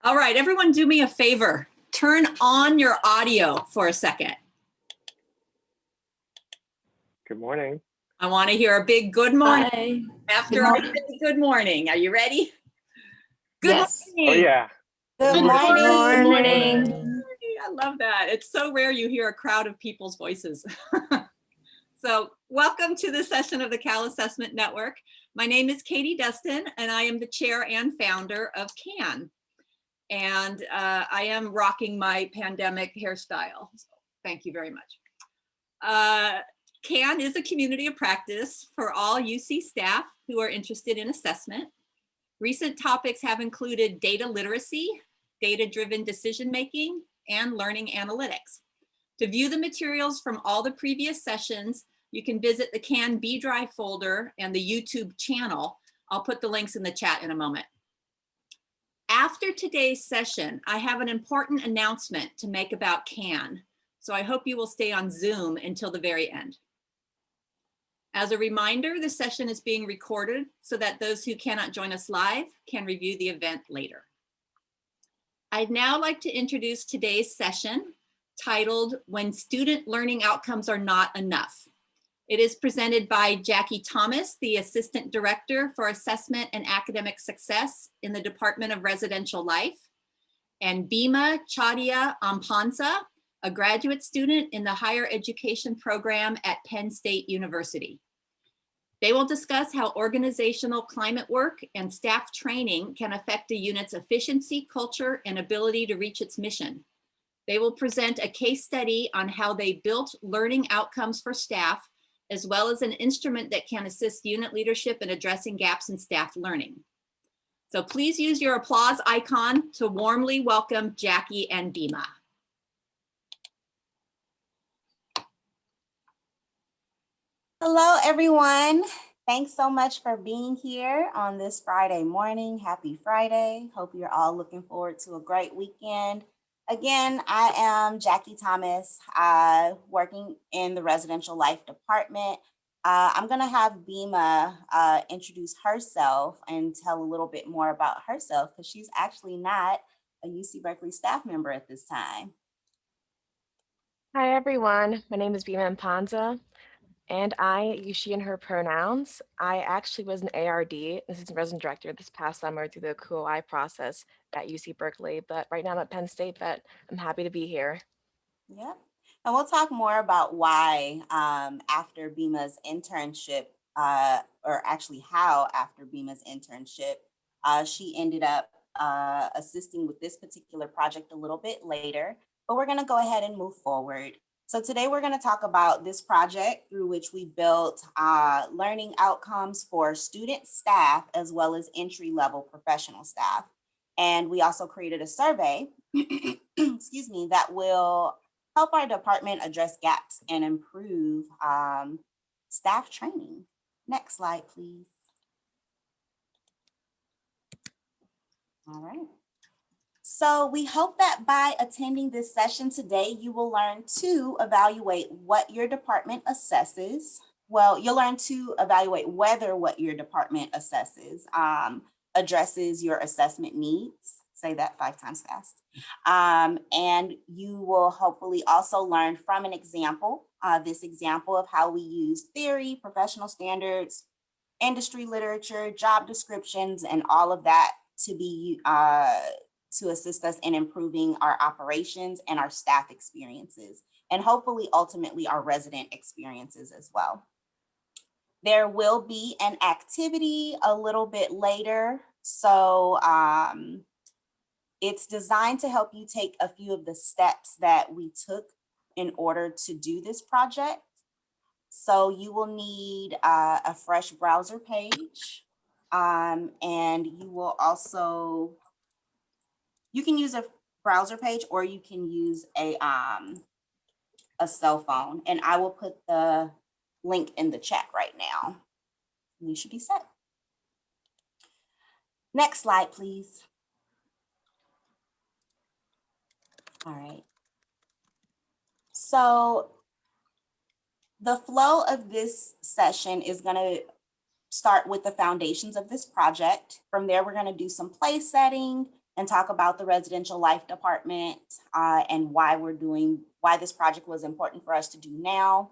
All right, everyone do me a favor. Turn on your audio for a second. Good morning. I want to hear a big good morning. Hi. After I say good morning. Are you ready? Good Yes. morning. Oh yeah. Good morning. I love that. It's so rare you hear a crowd of people's voices. So welcome to this session of the Cal Assessment Network. My name is Kyeadea-Amponsah, and I am the chair and founder of CAN. And I am rocking my pandemic hairstyle. So thank you very much. CAN is a community of practice for all UC staff who are interested in assessment. Recent topics have included data literacy, data-driven decision-making, and learning analytics. To view the materials from all the previous sessions, you can visit the CAN B Drive folder and the YouTube channel. I'll put the links in the chat in a moment. After today's session, I have an important announcement to make about CAN, so I hope you will stay on Zoom until the very end. As a reminder, the session is being recorded so that those who cannot join us live can review the event later. I'd now like to introduce today's session titled When Student Learning Outcomes Are Not Enough. It is presented by Jacquelynn Thomas, the Assistant Director for Assessment and Academic Success in the Department of Residential Life, and Bema Kyeadea-Amponsah, a graduate student in the higher education program at Penn State University. They will discuss how organizational climate work and staff training can affect a unit's efficiency, culture, and ability to reach its mission. They will present a case study on how they built learning outcomes for staff, as well as an instrument that can assist unit leadership in addressing gaps in staff learning. So please use your applause icon to warmly welcome Jaqui and Bema. Hello, everyone. Thanks so much for being here on this Friday morning. Happy Friday. Hope you're all looking forward to a great weekend. Again, I am Jacquelynn Thomas, working in the Residential Life Department. I'm going to have Bema introduce herself and tell a little bit more about herself because she's actually not a UC Berkeley staff member at this time. Hi, everyone. My name is Kyeadea-Amponsah, and I use she and her pronouns. I actually was an ARD, assistant resident director, this past summer through the QOI process at UC Berkeley, but right now I'm at Penn State, but I'm happy to be here. Yeah, and we'll talk more about why after Bema's internship, or actually how after Bema's internship, she ended up assisting with this particular project a little bit later, but we're gonna go ahead and move forward. So today we're going to talk about this project through which we built learning outcomes for student staff as well as entry-level professional staff. And we also created a survey, excuse me, that will help our department address gaps and improve staff training. Next slide, please. All right. So we hope that by attending this session today, you will learn to evaluate what your department assesses. Well, you'll learn to evaluate whether what your department assesses addresses your assessment needs. Say that 5 times fast. And you will hopefully also learn from an example, this example of how we use theory, professional standards, industry literature, job descriptions, and all of that to be to assist us in improving our operations and our staff experiences, and hopefully ultimately our resident experiences as well. There will be an activity a little bit later. So it's designed to help you take a few of the steps that we took in order to do this project. So you will need a fresh browser page, and you will also, you can use a browser page or you can use a cell phone, and I will put the link in the chat right now. You should be set. Next slide, please. All right. So the flow of this session is going to start with the foundations of this project. From there, we're going to do some place setting, and talk about the residential life department and why this project was important for us to do now.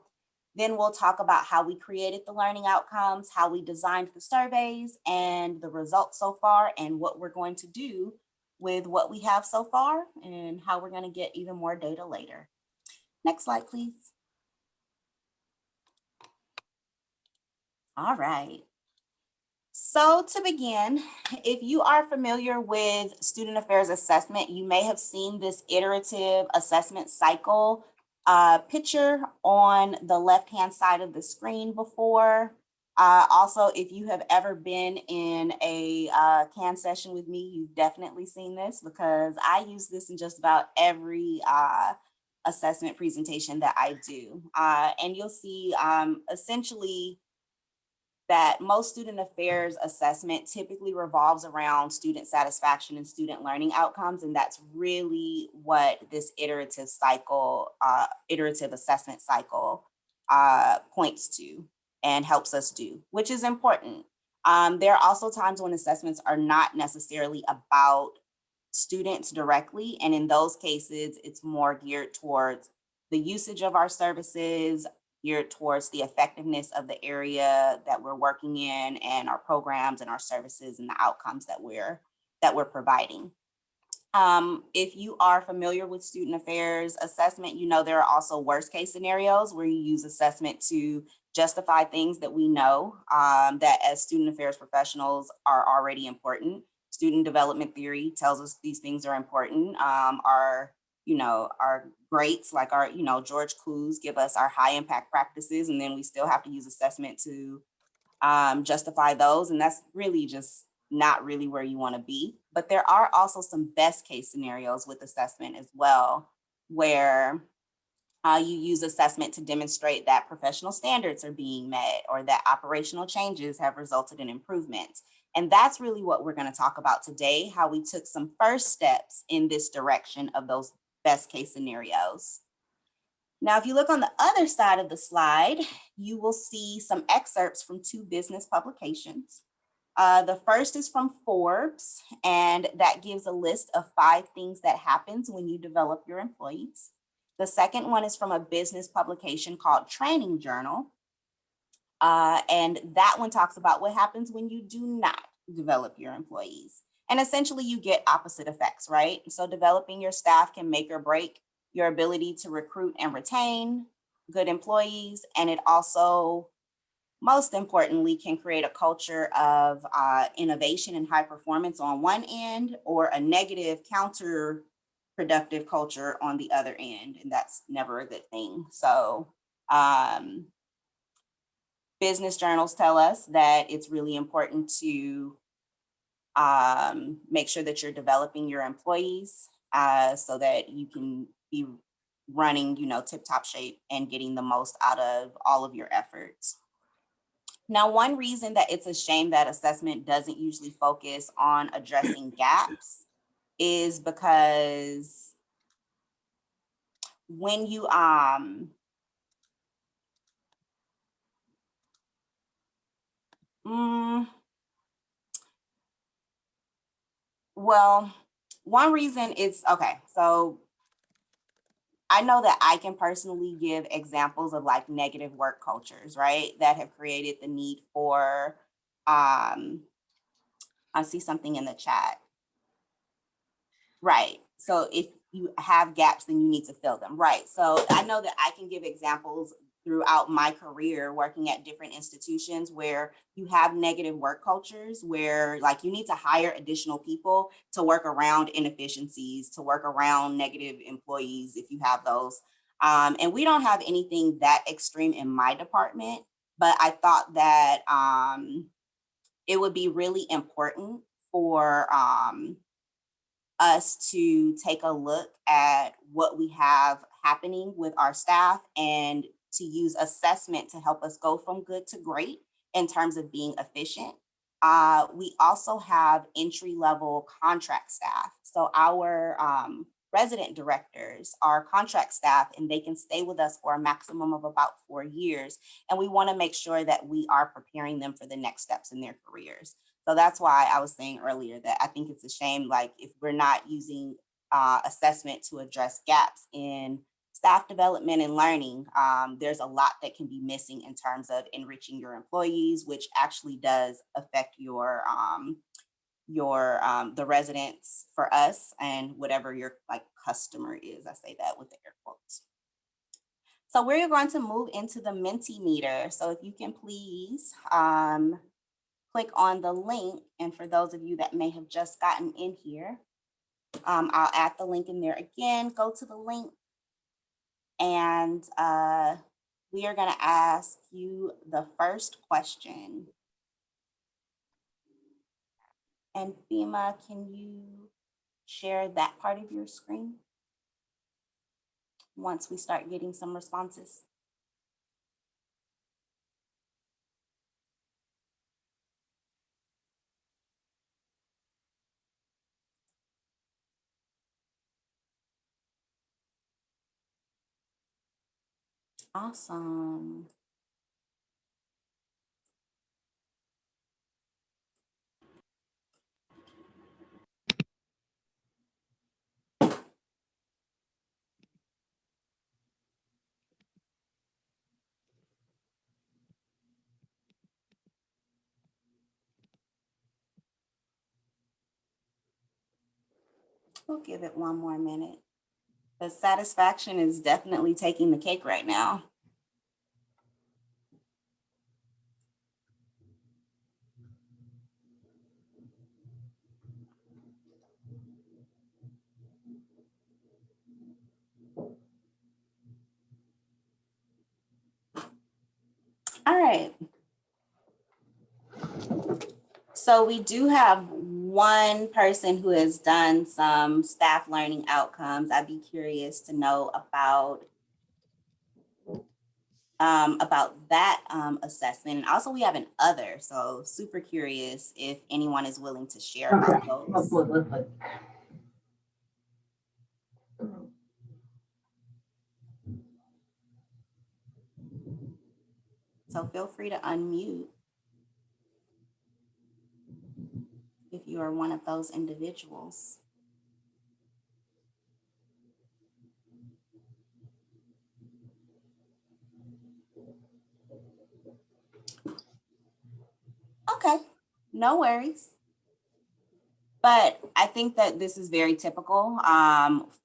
Then we'll talk about how we created the learning outcomes, how we designed the surveys and the results so far, and what we're going to do with what we have so far and how we're going to get even more data later. Next slide, please. All right. So to begin, if you are familiar with student affairs assessment, you may have seen this iterative assessment cycle picture on the left-hand side of the screen before. Also, if you have ever been in a CAN session with me, you've definitely seen this because I use this in just about every assessment presentation that I do. And you'll see essentially that most student affairs assessment typically revolves around student satisfaction and student learning outcomes. And that's really what this iterative assessment cycle points to and helps us do, which is important. There are also times when assessments are not necessarily about students directly. And in those cases, it's more geared towards the usage of our services, geared towards the effectiveness of the area that we're working in and our programs and our services and the outcomes that we're providing. If you are familiar with student affairs assessment, you know there are also worst case scenarios where you use assessment to justify things that we know that as student affairs professionals are already important. Student development theory tells us these things are important. Our greats like our, George Clues give us our high impact practices, and then we still have to use assessment to justify those. And that's really just not really where you want to be. But there are also some best case scenarios with assessment as well, where you use assessment to demonstrate that professional standards are being met or that operational changes have resulted in improvements. And that's really what we're going to talk about today, how we took some first steps in this direction of those best case scenarios. Now, if you look on the other side of the slide, you will see some excerpts from two business publications. The first is from Forbes, and that gives a list of 5 things that happens when you develop your employees. The second one is from a business publication called Training Journal. And that one talks about what happens when you do not develop your employees. And essentially you get opposite effects, right? So developing your staff can make or break your ability to recruit and retain good employees. And it also, most importantly, can create a culture of innovation and high performance on one end, or a negative counterproductive culture on the other end. And that's never a good thing. So business journals tell us that it's really important to make sure that you're developing your employees so that you can be running, tip-top shape and getting the most out of all of your efforts. Now, one reason that it's a shame that assessment doesn't usually focus on addressing gaps is because when you well, one reason is, okay, so I know that I can personally give examples of like negative work cultures, right? That have created the need for, I see something in the chat. Right, so if you have gaps, then you need to fill them, right? So I know that I can give examples throughout my career working at different institutions where you have negative work cultures, where like you need to hire additional people to work around inefficiencies, to work around negative employees if you have those. And we don't have anything that extreme in my department, but I thought that it would be really important for us to take a look at what we have happening with our staff and to use assessment to help us go from good to great in terms of being efficient. We also have entry-level contract staff. So our resident directors are contract staff, and they can stay with us for a maximum of about 4 years. And we want to make sure that we are preparing them for the next steps in their careers. So that's why I was saying earlier that I think it's a shame, like if we're not using assessment to address gaps in staff development and learning, there's a lot that can be missing in terms of enriching your employees, which actually does affect the residents for us and whatever your like customer is. I say that with the air quotes. So we're going to move into the Mentimeter. So if you can please click on the link. And for those of you that may have just gotten in here, I'll add the link in there again, go to the link. And we are gonna ask you the first question. And Bema, can you share that part of your screen once we start getting some responses? Awesome. We'll give it one more minute. But satisfaction is definitely taking the cake right now. All right. So we do have one person who has done some staff learning outcomes. I'd be curious to know about that assessment. And also we have an other, so super curious if anyone is willing to share about those. So feel free to unmute if you are one of those individuals. Okay, no worries. But I think that this is very typical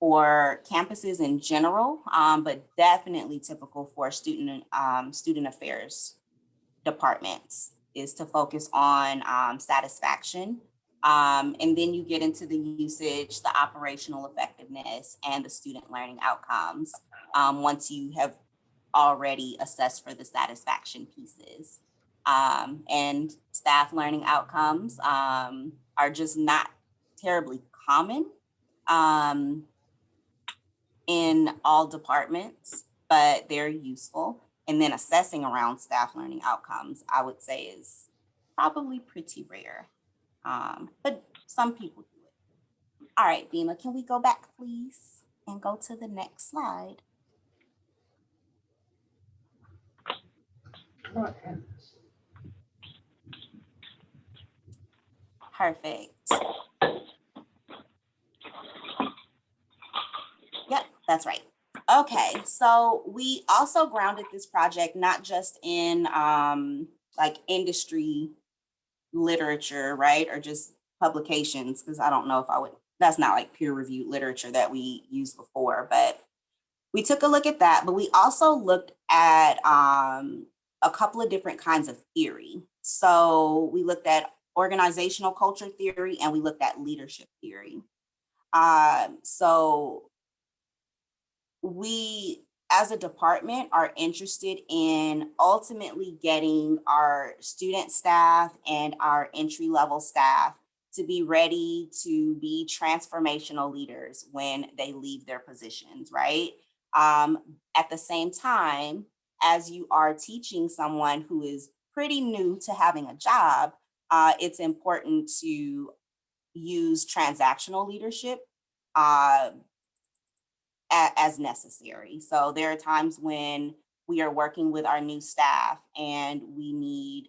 for campuses in general, but definitely typical for student affairs departments is to focus on satisfaction. And then you get into the usage, the operational effectiveness, and the student learning outcomes once you have already assessed for the satisfaction pieces. And staff learning outcomes are just not terribly common in all departments, but they're useful. And then assessing around staff learning outcomes, I would say is probably pretty rare, but some people do it. All right, Bema, can we go back please and go to the next slide? Perfect. Yep, that's right. Okay, so we also grounded this project not just in like industry literature, right? Or just publications, because I don't know if I would, that's not like peer-reviewed literature that we used before, but we took a look at that, but we also looked at a couple of different kinds of theory. So we looked at organizational culture theory and we looked at leadership theory. So we, as a department, are interested in ultimately getting our student staff and our entry-level staff to be ready to be transformational leaders when they leave their positions, right? At the same time, as you are teaching someone who is pretty new to having a job, it's important to use transactional leadership as necessary. So there are times when we are working with our new staff and we need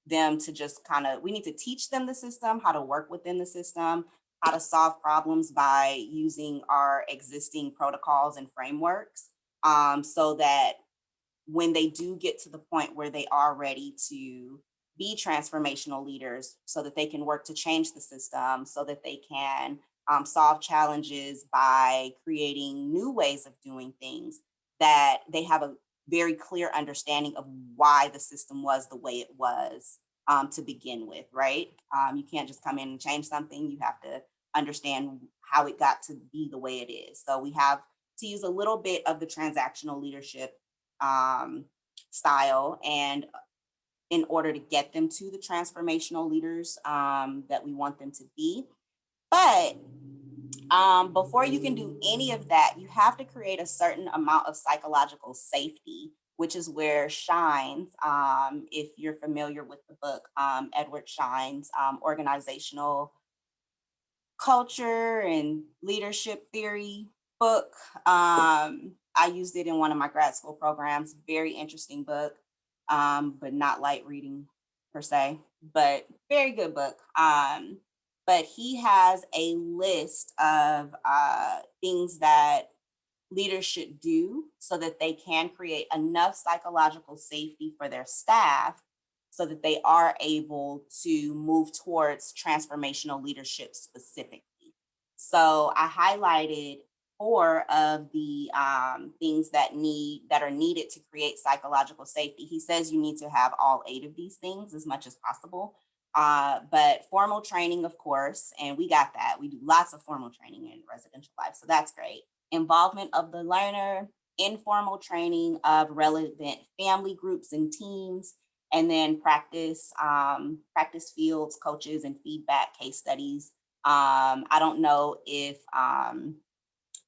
them to just we need to teach them the system, how to work within the system, how to solve problems by using our existing protocols and frameworks, so that when they do get to the point where they are ready to be transformational leaders, so that they can work to change the system, so that they can solve challenges by creating new ways of doing things, that they have a very clear understanding of why the system was the way it was to begin with, right? You can't just come in and change something. You have to understand how it got to be the way it is. So we have to use a little bit of the transactional leadership style, and in order to get them to the transformational leaders that we want them to be. But before you can do any of that, you have to create a certain amount of psychological safety, which is where Shine's, if you're familiar with the book, Edward Shine's organizational culture and leadership theory book. I used it in one of my grad school programs. Very interesting book, but not light reading per se, but very good book. But he has a list of things that leaders should do so that they can create enough psychological safety for their staff so that they are able to move towards transformational leadership specifically. So I highlighted 4 of the things that are needed to create psychological safety. He says you need to have all 8 of these things as much as possible. But formal training, of course, and we got that. We do lots of formal training in residential life, so that's great. Involvement of the learner, informal training of relevant family groups and teams, and then practice fields, coaches, and feedback case studies. I don't know if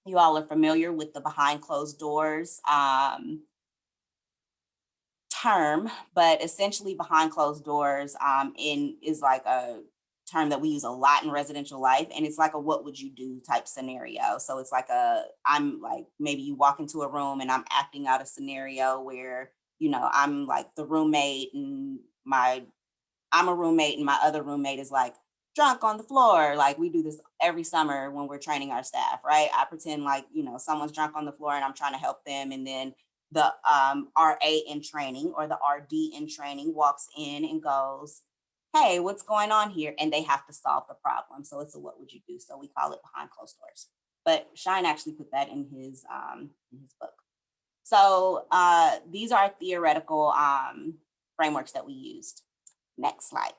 you all are familiar with the behind closed doors term, but essentially behind closed doors is like a term that we use a lot in residential life, and it's like a what would you do type scenario. So it's like I'm like, maybe you walk into a room and I'm acting out a scenario where, I'm like the roommate, and I'm a roommate and my other roommate is like drunk on the floor. Like we do this every summer when we're training our staff, right? I pretend like, someone's drunk on the floor and I'm trying to help them, and then the RA in training or the RD in training walks in and goes, hey, what's going on here? And they have to solve the problem. So it's a what would you do? So we call it behind closed doors. But Shine actually put that in his book. So these are theoretical frameworks that we used. Next slide.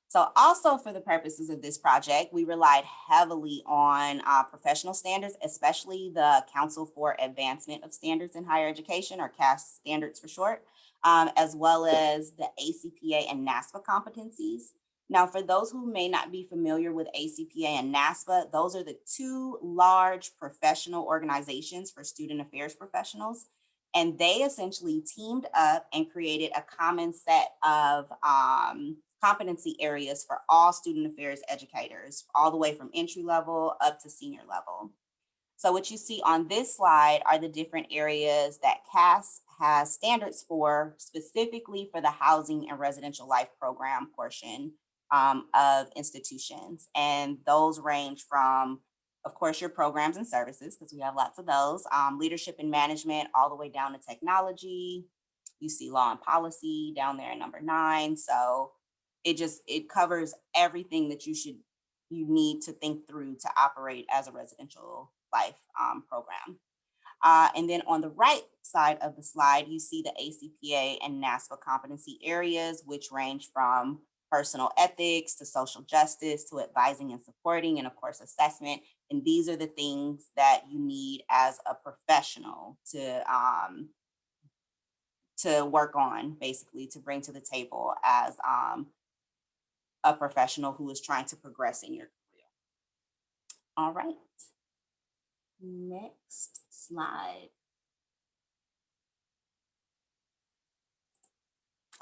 So also for the purposes of this project, we relied heavily on professional standards, especially the Council for Advancement of Standards in Higher Education, or CAS standards for short, as well as the ACPA and NASPA competencies. Now, for those who may not be familiar with ACPA and NASPA, those are the 2 large professional organizations for student affairs professionals. And they essentially teamed up and created a common set of competency areas for all student affairs educators, all the way from entry level up to senior level. So what you see on this slide are the different areas that CAS has standards for, specifically for the housing and residential life program portion of institutions. And those range from, of course, your programs and services, because we have lots of those, leadership and management, all the way down to technology. You see law and policy down there at number 9. So it covers everything that you need to think through to operate as a residential life program. And then on the right side of the slide, you see the ACPA and NASPA competency areas, which range from personal ethics to social justice to advising and supporting, and of course, assessment. And these are the things that you need as a professional to work on, basically, to bring to the table as a professional who is trying to progress in your career. All right. Next slide.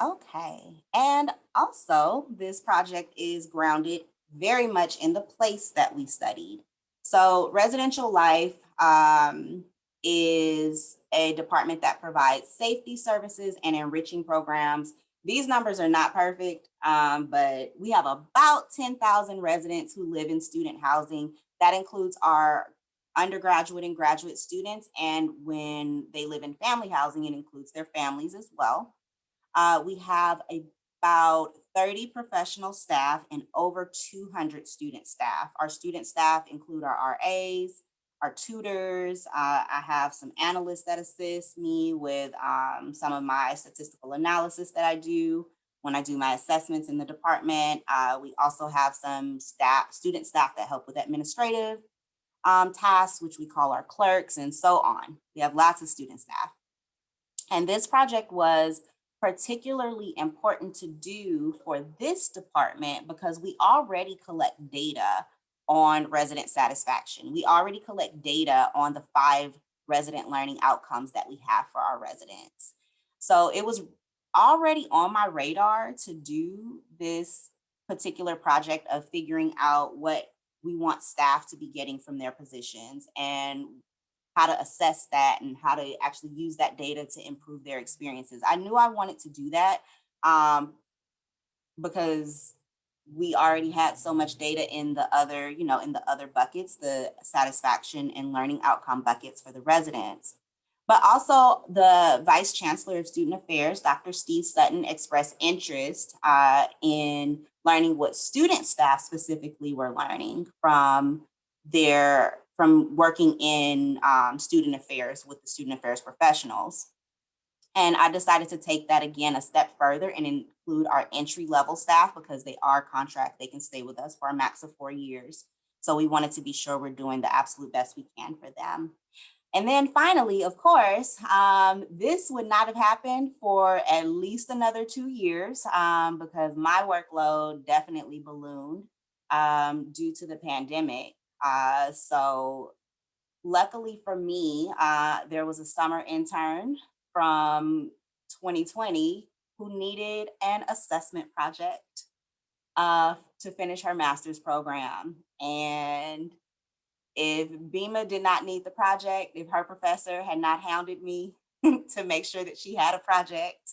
Okay, and also this project is grounded very much in the place that we studied. So residential life is a department that provides safety services and enriching programs. These numbers are not perfect, but we have about 10,000 residents who live in student housing. That includes our undergraduate and graduate students. And when they live in family housing, it includes their families as well. We have about 30 professional staff and over 200 student staff. Our student staff include our RAs, our tutors. I have some analysts that assist me with some of my statistical analysis that I do when I do my assessments in the department. We also have some student staff that help with administrative tasks, which we call our clerks, and so on. We have lots of student staff. And this project was particularly important to do for this department because we already collect data on resident satisfaction. We already collect data on the 5 resident learning outcomes that we have for our residents. So it was already on my radar to do this particular project of figuring out what we want staff to be getting from their positions and how to assess that and how to actually use that data to improve their experiences. I knew I wanted to do that because we already had so much data in the other, in the other buckets, the satisfaction and learning outcome buckets for the residents. But also the Vice Chancellor of Student Affairs, Dr. Steve Sutton, expressed interest in learning what student staff specifically were learning from working in student affairs with the student affairs professionals. And I decided to take that again a step further and include our entry level staff because they are contract, they can stay with us for a max of 4 years. So we wanted to be sure we're doing the absolute best we can for them. And then finally, of course, this would not have happened for at least another 2 years because my workload definitely ballooned due to the pandemic. So luckily for me, there was a summer intern from 2020 who needed an assessment project to finish her master's program. And if Bema did not need the project, if her professor had not hounded me to make sure that she had a project,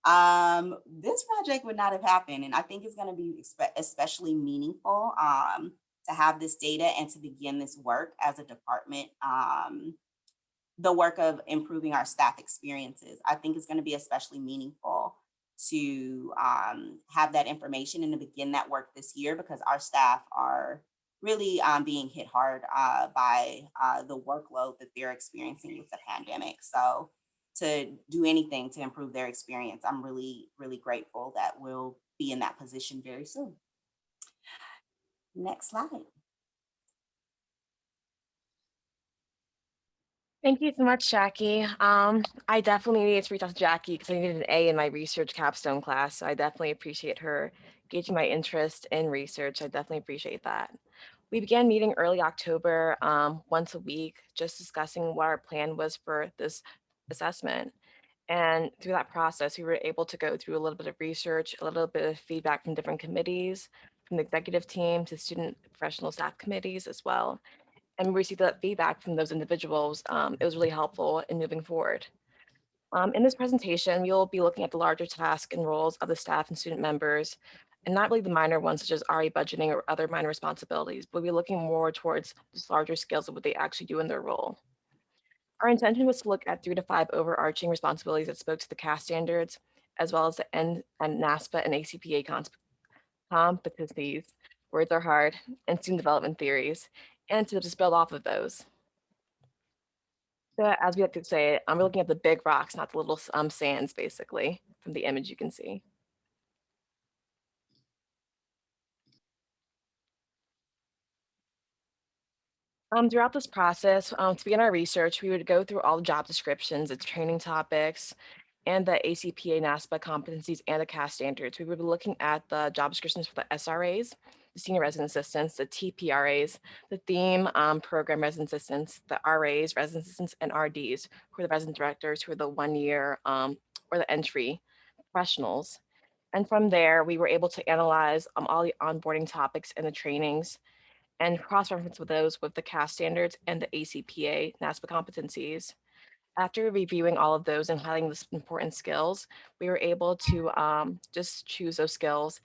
this project would not have happened. And I think it's going to be especially meaningful to have this data and to begin this work as a department, the work of improving our staff experiences. I think it's going to be especially meaningful to have that information and to begin that work this year because our staff are really being hit hard by the workload that they're experiencing with the pandemic. So to do anything to improve their experience, I'm really, really grateful that we'll be in that position very soon. Next slide. Thank you so much, Jackie. I definitely needed to reach out to Jackie because I needed an A in my research capstone class. So I definitely appreciate her gauging my interest in research. I definitely appreciate that. We began meeting early October, once a week, just discussing what our plan was for this assessment. And through that process, we were able to go through a little bit of research, a little bit of feedback from different committees, from the executive team to student professional staff committees as well. And we received that feedback from those individuals. It was really helpful in moving forward. In this presentation, we'll be looking at the larger tasks and roles of the staff and student members, and not really the minor ones such as RE budgeting or other minor responsibilities, but we're looking more towards just larger scales of what they actually do in their role. Our intention was to look at 3 to 5 overarching responsibilities that spoke to the CAS standards, as well as the N and NASPA and ACPA competencies, words are hard, and student development theories, and to just build off of those. So as we like to say, I'm looking at the big rocks, not the little sands, basically, from the image you can see. Throughout this process, to begin our research, we would go through all the job descriptions, its training topics, and the ACPA NASPA competencies and the CAS standards. We would be looking at the job descriptions for the SRAs, the senior resident assistants, the TPRAs, the theme program resident assistants, the RAs, resident assistants, and RDs, who are the resident directors, who are the 1 year or the entry professionals. And from there, we were able to analyze all the onboarding topics and the trainings and cross-reference with those with the CAS standards and the ACPA NASPA competencies. After reviewing all of those and highlighting the important skills, we were able to just choose those skills.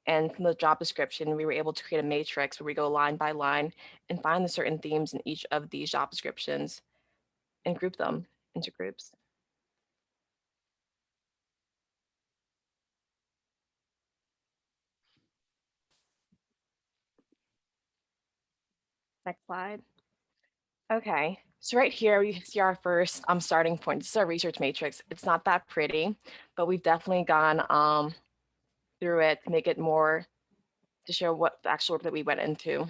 And from the job description, we were able to create a matrix where we go line by line and find the certain themes in each of these job descriptions and group them into groups. Next slide. Okay, so right here we see our first starting point. This is our research matrix. It's not that pretty, but we've definitely gone through it to make it more, to show what the actual work that we went into.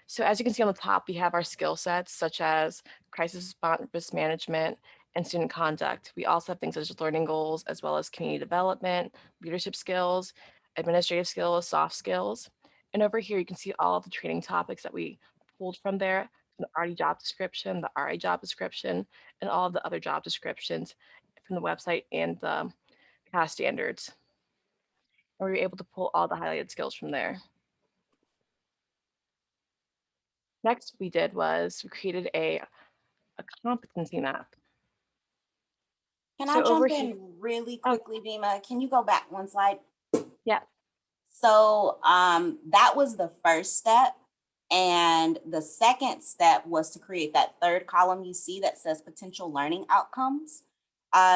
So as you can see on the top, we have our skill sets such as crisis response, risk management, and student conduct. We also have things such as learning goals, as well as community development, leadership skills, administrative skills, soft skills. And over here, you can see all of the training topics that we pulled from there, the RD job description, the RA job description, and all of the other job descriptions from the website and the CAS standards. And we were able to pull all the highlighted skills from there. Next we did was we created a competency map. Can So I over jump here, in really quickly, Bema? Can you go back one slide? yeah, So that was the first step. And the second step was to create that third column you see that says potential learning outcomes.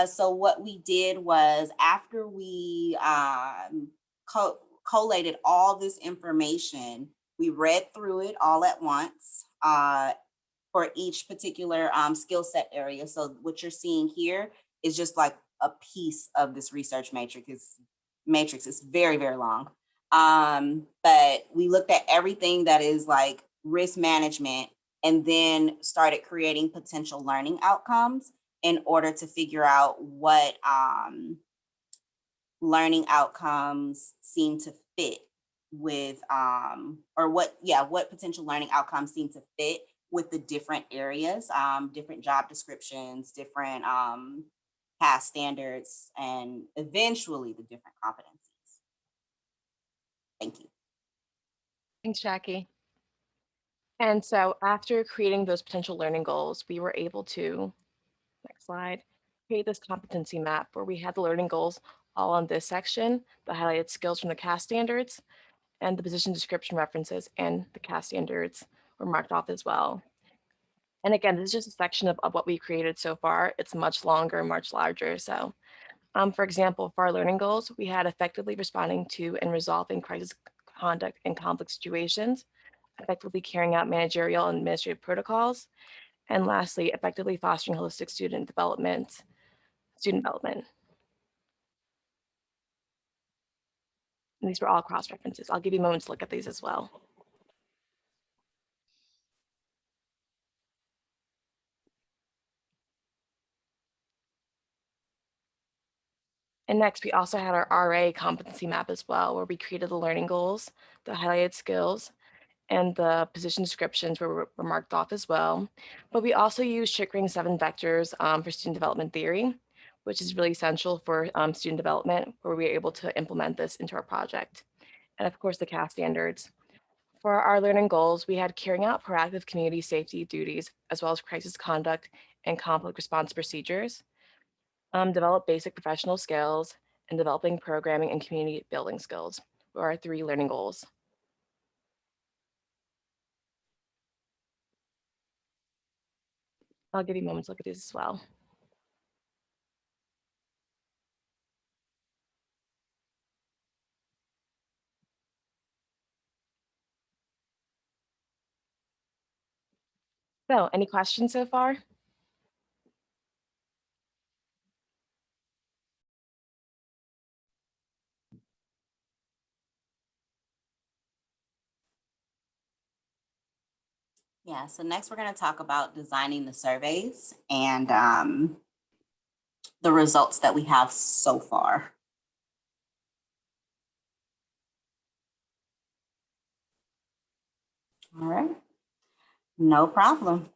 So what we did was, after we collated all this information, we read through it all at once for each particular skill set area. So what you're seeing here is just like a piece of this research matrix. It's very, very long. But we looked at everything that is like risk management, and then started creating potential learning outcomes in order to figure out what learning outcomes seem to fit with, or what potential learning outcomes seem to fit with the different areas, different job descriptions, different past standards, and eventually the different competencies. Thank you. thanks, Jackie. And so after creating those potential learning goals, we were able to, next slide, create this competency map where we had the learning goals all on this section, the highlighted skills from the CAS standards, and the position description references and the CAS standards were marked off as well. And again, this is just a section of what we created so far. It's much longer, much larger. So for example, for our learning goals, we had effectively responding to and resolving crisis conduct in conflict situations, effectively carrying out managerial and administrative protocols, and lastly, effectively fostering holistic student development. And these were all cross references. I'll give you moments to look at these as well. And next, we also had our RA competency map as well, where we created the learning goals, the highlighted skills, and the position descriptions were marked off as well. But we also use Chickering 7 vectors for student development theory, which is really essential for student development, where we were able to implement this into our project. And of course, the CAS standards. For our learning goals, we had carrying out proactive community safety duties, as well as crisis conduct and conflict response procedures, develop basic professional skills, and developing programming and community building skills were our 3 learning goals. I'll give you moments to look at these as well. So, any questions so far? Yeah, so next we're going to talk about designing the surveys and the results that we have so far. All right, no problem.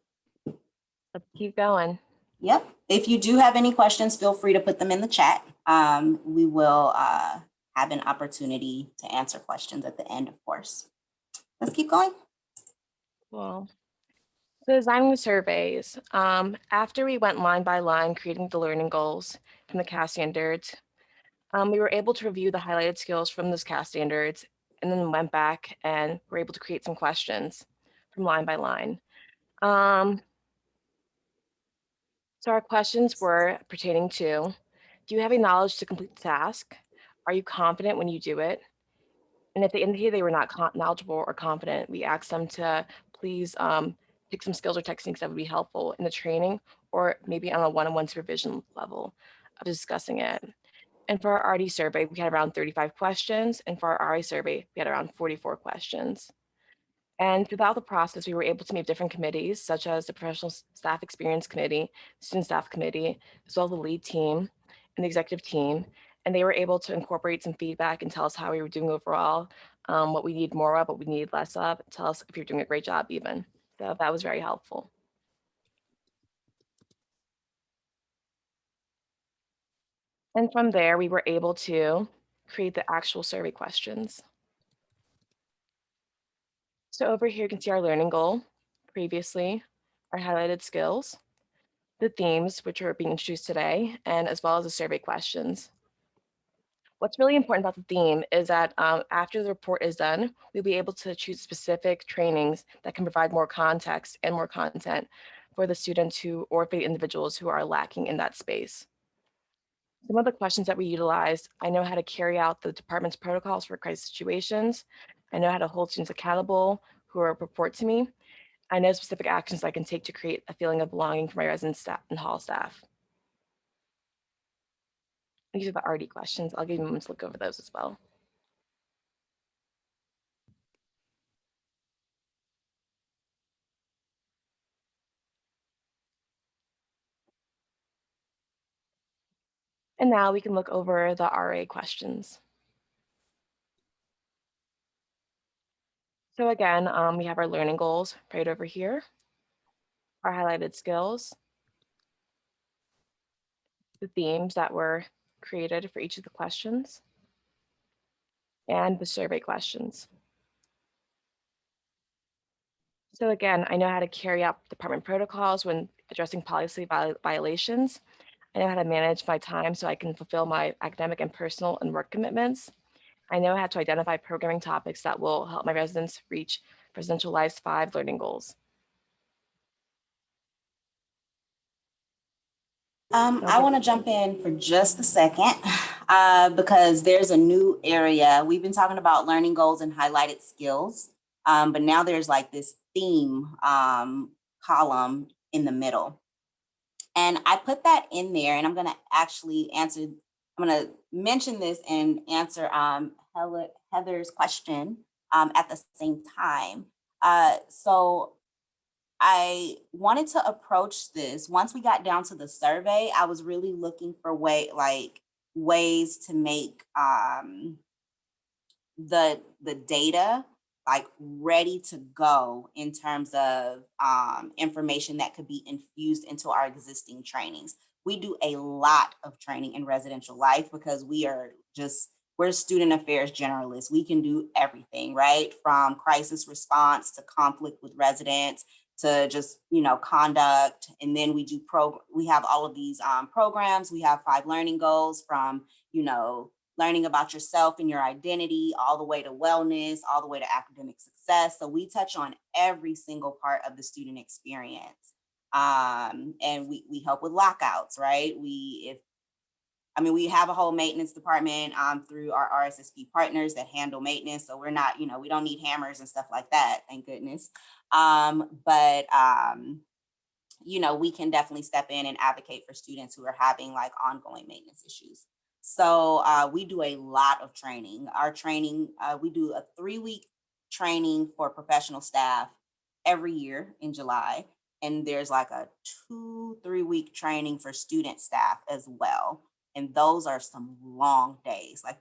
Let's keep going. Yep, if you do have any questions, feel free to put them in the chat. We will have an opportunity to answer questions at the end, of course. Let's keep going. Well, so designing the surveys. After we went line by line, creating the learning goals from the CAS standards, we were able to review the highlighted skills from those CAS standards and then went back and were able to create some questions from line by line. So our questions were pertaining to, do you have a knowledge to complete the task? Are you confident when you do it? And if they indicated they were not knowledgeable or confident, we asked them to please pick some skills or techniques that would be helpful in the training or maybe on a one-on-one supervision level of discussing it. And for our RD survey, we had around 35 questions. And for our RA survey, we had around 44 questions. And throughout the process, we were able to meet different committees, such as the Professional Staff Experience Committee, Student Staff Committee, as well as the lead team and the executive team. And they were able to incorporate some feedback and tell us how we were doing overall, what we need more of, what we need less of, tell us if you're doing a great job even. So that was very helpful. And from there, we were able to create the actual survey questions. So over here, you can see our learning goal previously, our highlighted skills, the themes, which are being introduced today, and as well as the survey questions. What's really important about the theme is that after the report is done, we'll be able to choose specific trainings that can provide more context and more content for the students who, or for the individuals who are lacking in that space. Some of the questions that we utilized, I know how to carry out the department's protocols for crisis situations. I know how to hold students accountable who report to me. I know specific actions I can take to create a feeling of belonging for my resident staff and hall staff. These are the RD questions. I'll give you a moment to look over those as well. And now we can look over the RA questions. So again, we have our learning goals right over here, our highlighted skills, the themes that were created for each of the questions, and the survey questions. So again, I know how to carry out department protocols when addressing policy violations. I know how to manage my time so I can fulfill my academic and personal and work commitments. I know how to identify programming topics that will help my residents reach Presidential Life's 5 learning goals. I want to jump in for just a second because there's a new area. We've been talking about learning goals and highlighted skills, but now there's like this theme column in the middle. And I put that in there, and I'm going to actually answer, I'm going to mention this and answer Heather's question at the same time. So I wanted to approach this. Once we got down to the survey, I was really looking for ways to make the data like ready to go in terms of information that could be infused into our existing trainings. We do a lot of training in residential life because we're student affairs generalists. We can do everything, right? From crisis response to conflict with residents to just, conduct. And then we have all of these programs. We have 5 learning goals from, learning about yourself and your identity, all the way to wellness, all the way to academic success. So we touch on every single part of the student experience. And we help with lockouts, right? We have a whole maintenance department through our RSSP partners that handle maintenance. So we're not, we don't need hammers and stuff like that, thank goodness. We can definitely step in and advocate for students who are having like ongoing maintenance issues. So we do a lot of training. Our training, we do a 3-week training for professional staff every year in July. And there's like a 2-3 week training for student staff as well. And those are some long days. Like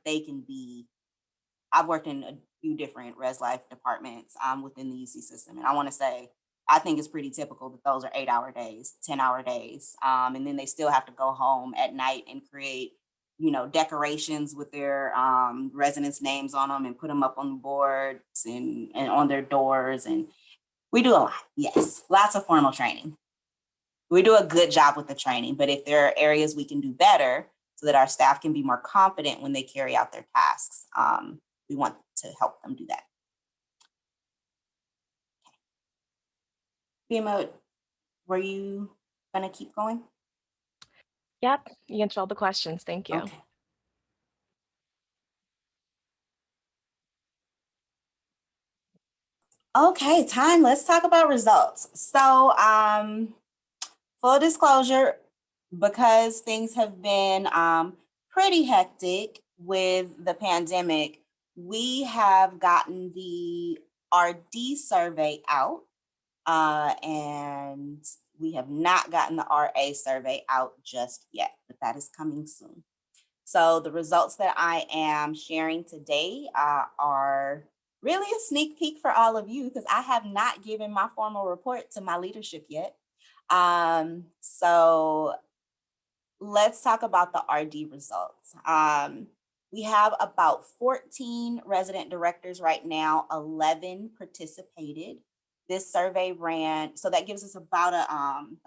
I've worked in a few different res life departments within the UC system. And I want to say, I think it's pretty typical that those are 8-hour days, 10-hour days. And then they still have to go home at night and create decorations with their residents' names on them and put them up on the boards and on their doors. And We do a lot, yes, lots of formal training. We do a good job with the training, but if there are areas we can do better so that our staff can be more confident when they carry out their tasks, we want to help them do that. Bema, were you gonna keep going? Yep, you answered all the questions. Thank you. Okay. Okay, time, let's talk about results. So full disclosure, because things have been pretty hectic with the pandemic, we have gotten the RD survey out and we have not gotten the RA survey out just yet, but that is coming soon. So the results that I am sharing today are really a sneak peek for all of you because I have not given my formal report to my leadership yet. So let's talk about the RD results. We have about 14 resident directors right now, 11 participated. This survey ran, so that gives us about a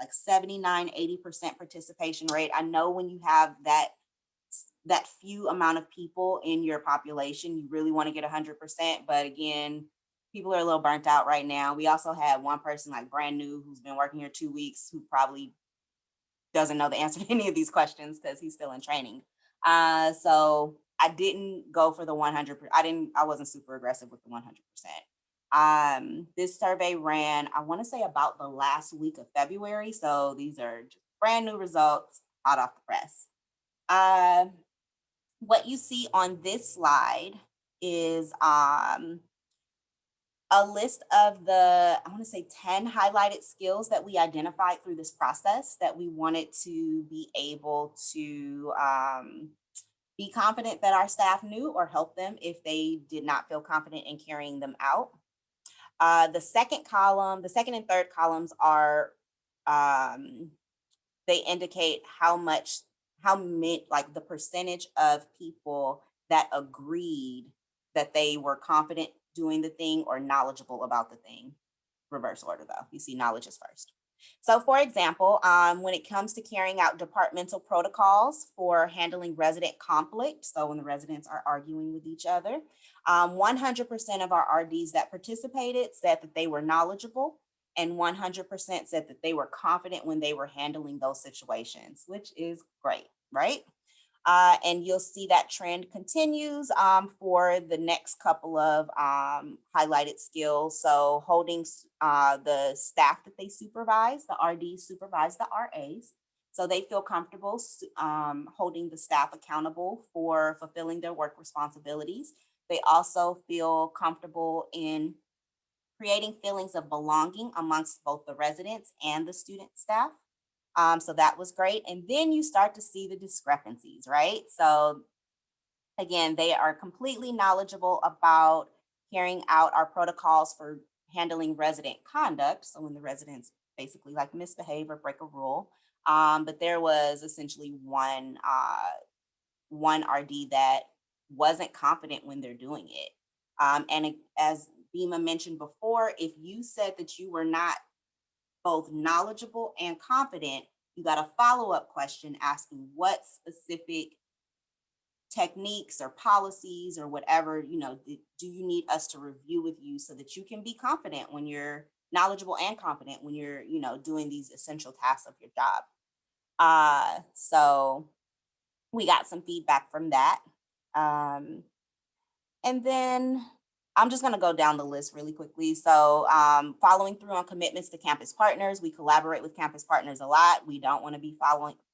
like 79, 80% participation rate. I know when you have that few amount of people in your population, you really want to get 100%, but again, people are a little burnt out right now. We also had one person like brand new who's been working here 2 weeks who probably doesn't know the answer to any of these questions because he's still in training. So I didn't go for the 100%. I wasn't super aggressive with the 100%. This survey ran, I want to say about the last week of February. So these are just brand new results, hot off the press. What you see on this slide is a list of the, I want to say 10 highlighted skills that we identified through this process that we wanted to be able to be confident that our staff knew or help them if they did not feel confident in carrying them out. The second and third columns are, they indicate like the percentage of people that agreed that they were confident doing the thing or knowledgeable about the thing. Reverse order though, you see knowledge is first. So for example, when it comes to carrying out departmental protocols for handling resident conflict, so when the residents are arguing with each other, 100% of our RDs that participated said that they were knowledgeable, and 100% said that they were confident when they were handling those situations, which is great, right? And you'll see that trend continues for the next couple of highlighted skills. So holding the staff that they supervise, the RDs supervise the RAs. So they feel comfortable holding the staff accountable for fulfilling their work responsibilities. They also feel comfortable in creating feelings of belonging amongst both the residents and the student staff. So that was great. And then you start to see the discrepancies, right? So again, they are completely knowledgeable about carrying out our protocols for handling resident conduct. So when the residents basically like misbehave or break a rule, but there was essentially one RD that wasn't confident when they're doing it. And as Bema mentioned before, if you said that you were not both knowledgeable and confident, you got a follow-up question asking what specific techniques or policies or whatever, do you need us to review with you so that you can be confident when you're knowledgeable and confident when you're, doing these essential tasks of your job. So we got some feedback from that. And then I'm just going to go down the list really quickly. So following through on commitments to campus partners, we collaborate with campus partners a lot. We don't want to be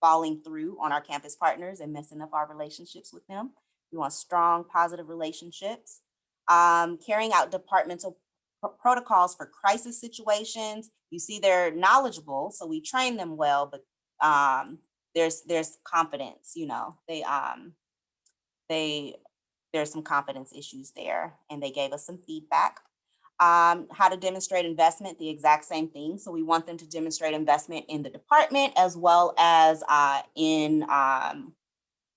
falling through on our campus partners and messing up our relationships with them. We want strong, positive relationships. Carrying out departmental protocols for crisis situations. You see they're knowledgeable, so we train them well, but there's confidence, there's some confidence issues there, and they gave us some feedback. How to demonstrate investment, the exact same thing. So we want them to demonstrate investment in the department as well as in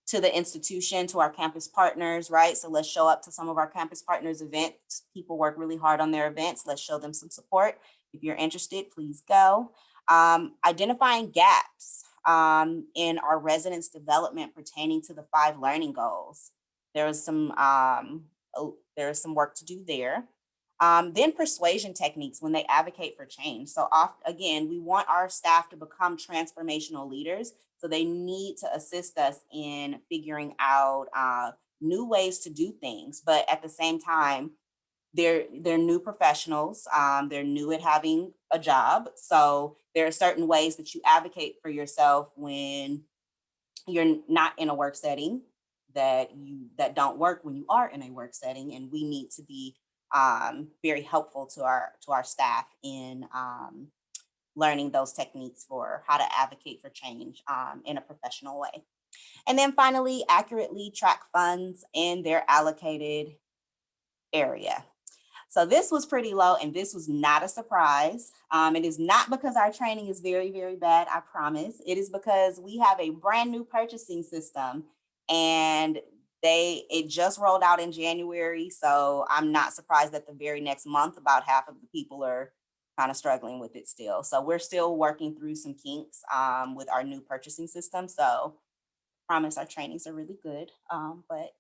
to the institution, to our campus partners, right? So let's show up to some of our campus partners events. People work really hard on their events. Let's show them some support. If you're interested, please go. Identifying gaps in our residents' development pertaining to the 5 learning goals. There is some work to do there. Then persuasion techniques when they advocate for change. So again, we want our staff to become transformational leaders. So they need to assist us in figuring out new ways to do things. But at the same time, they're new professionals. They're new at having a job. So there are certain ways that you advocate for yourself when you're not in a work setting that don't work when you are in a work setting. And we need to be very helpful to our staff in learning those techniques for how to advocate for change in a professional way. And then finally, accurately track funds in their allocated area. So this was pretty low, and this was not a surprise. It is not because our training is very, very bad, I promise. It is because we have a brand new purchasing system, and it just rolled out in January. So I'm not surprised that the very next month, about half of the people are kind of struggling with it still. So we're still working through some kinks with our new purchasing system. So I promise our trainings are really good, but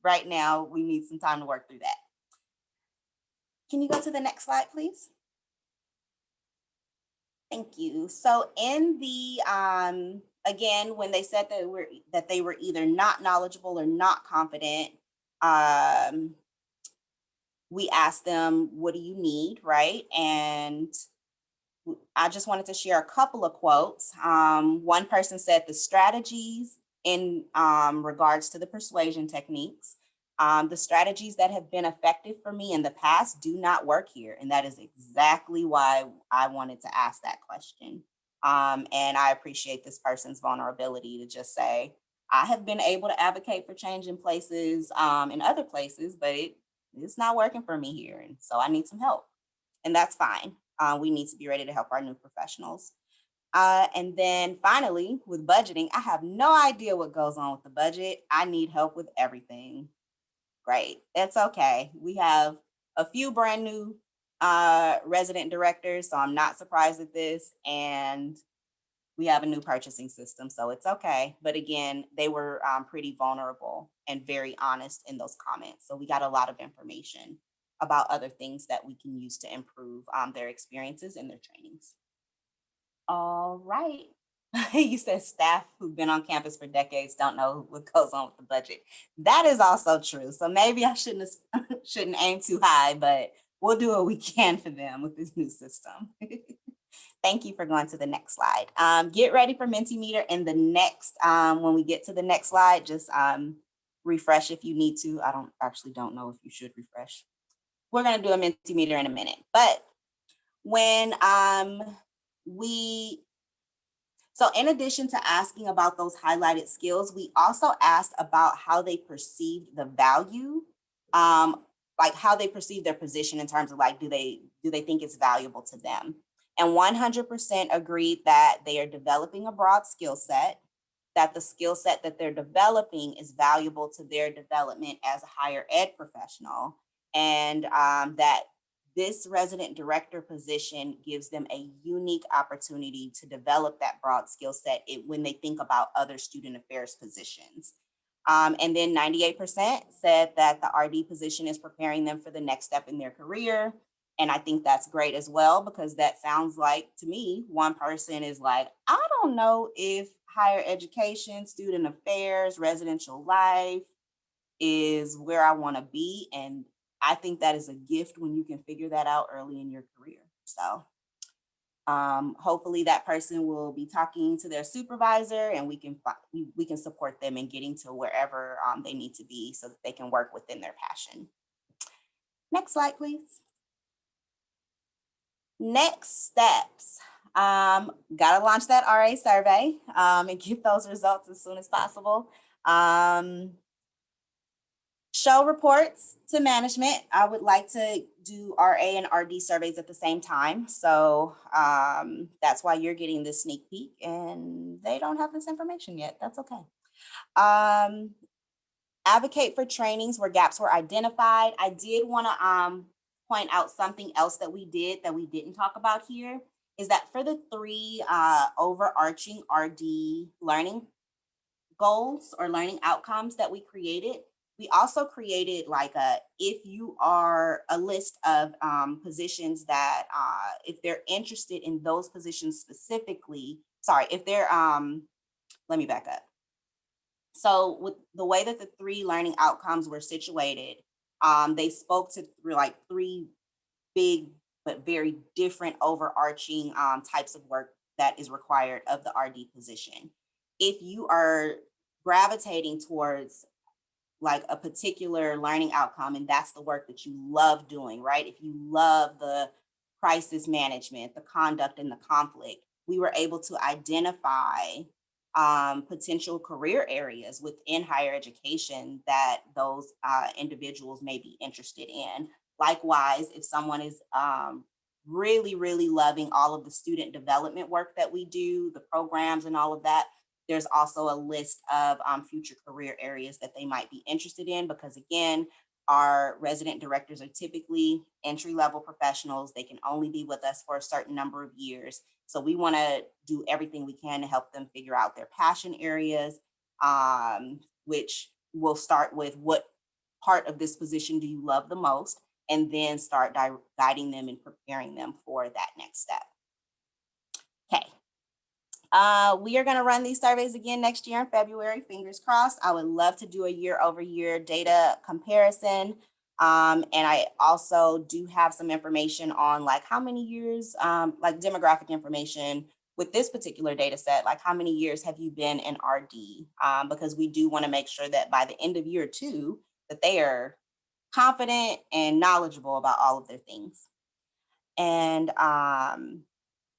right now we need some time to work through that. Can you go to the next slide, please? Thank you. So in the, again, when they said that they were either not knowledgeable or not confident, we asked them, what do you need, right? And I just wanted to share a couple of quotes. One person said the strategies in regards to the persuasion techniques, the strategies that have been effective for me in the past do not work here. And that is exactly why I wanted to ask that question. And I appreciate this person's vulnerability to just say, I have been able to advocate for change in places, in other places, but it's not working for me here. And so I need some help. And that's fine. We need to be ready to help our new professionals. And then finally, with budgeting, I have no idea what goes on with the budget. I need help with everything. Great, it's okay. We have a few brand new resident directors, so I'm not surprised at this. And we have a new purchasing system, so it's okay. But again, they were pretty vulnerable and very honest in those comments. So we got a lot of information about other things that we can use to improve their experiences and their trainings. All right. You said staff who've been on campus for decades don't know what goes on with the budget. That is also true. So maybe I shouldn't aim too high, but we'll do what we can for them with this new system. Thank you for going to the next slide. Get ready for Mentimeter in the next, when we get to the next slide, just refresh if you need to. I don't know if you should refresh. We're gonna do a Mentimeter in a minute, but when so in addition to asking about those highlighted skills, we also asked about how they perceived the value, like how they perceive their position in terms of like, do they think it's valuable to them? And 100% agreed that they are developing a broad skill set, that the skill set that they're developing is valuable to their development as a higher ed professional, and that this resident director position gives them a unique opportunity to develop that broad skill set when they think about other student affairs positions. And then 98% said that the RD position is preparing them for the next step in their career. And I think that's great as well, because that sounds like, to me, one person is like, I don't know if higher education, student affairs, residential life is where I want to be. And I think that is a gift when you can figure that out early in your career. So hopefully that person will be talking to their supervisor, and we can support them in getting to wherever they need to be so that they can work within their passion. Next slide, please. Next steps. Gotta launch that RA survey and get those results as soon as possible. Show reports to management. I would like to do RA and RD surveys at the same time. So that's why you're getting this sneak peek, and they don't have this information yet. That's okay. Advocate for trainings where gaps were identified. I did want to point out something else that we didn't talk about here, is that for the 3 overarching RD learning goals or learning outcomes that we created, we also created like a list of positions that if they're interested in those positions specifically, let me back up. So with the way that the 3 learning outcomes were situated, they spoke to 3 big but very different overarching types of work that is required of the RD position. If you are gravitating towards like a particular learning outcome and that's the work that you love doing, right? If you love the crisis management, the conduct and the conflict, we were able to identify potential career areas within higher education that those individuals may be interested in. Likewise, if someone is really, really loving all of the student development work that we do, the programs and all of that, there's also a list of future career areas that they might be interested in, because again, our resident directors are typically entry-level professionals. They can only be with us for a certain number of years. So we want to do everything we can to help them figure out their passion areas, which will start with what part of this position do you love the most, and then start guiding them and preparing them for that next step. Okay. We are going to run these surveys again next year in February, fingers crossed. I would love to do a year-over-year data comparison. And I also do have some information on like how many years, like demographic information with this particular data set, like how many years have you been in RD? Because we do want to make sure that by the end of year 2, that they are confident and knowledgeable about all of their things. And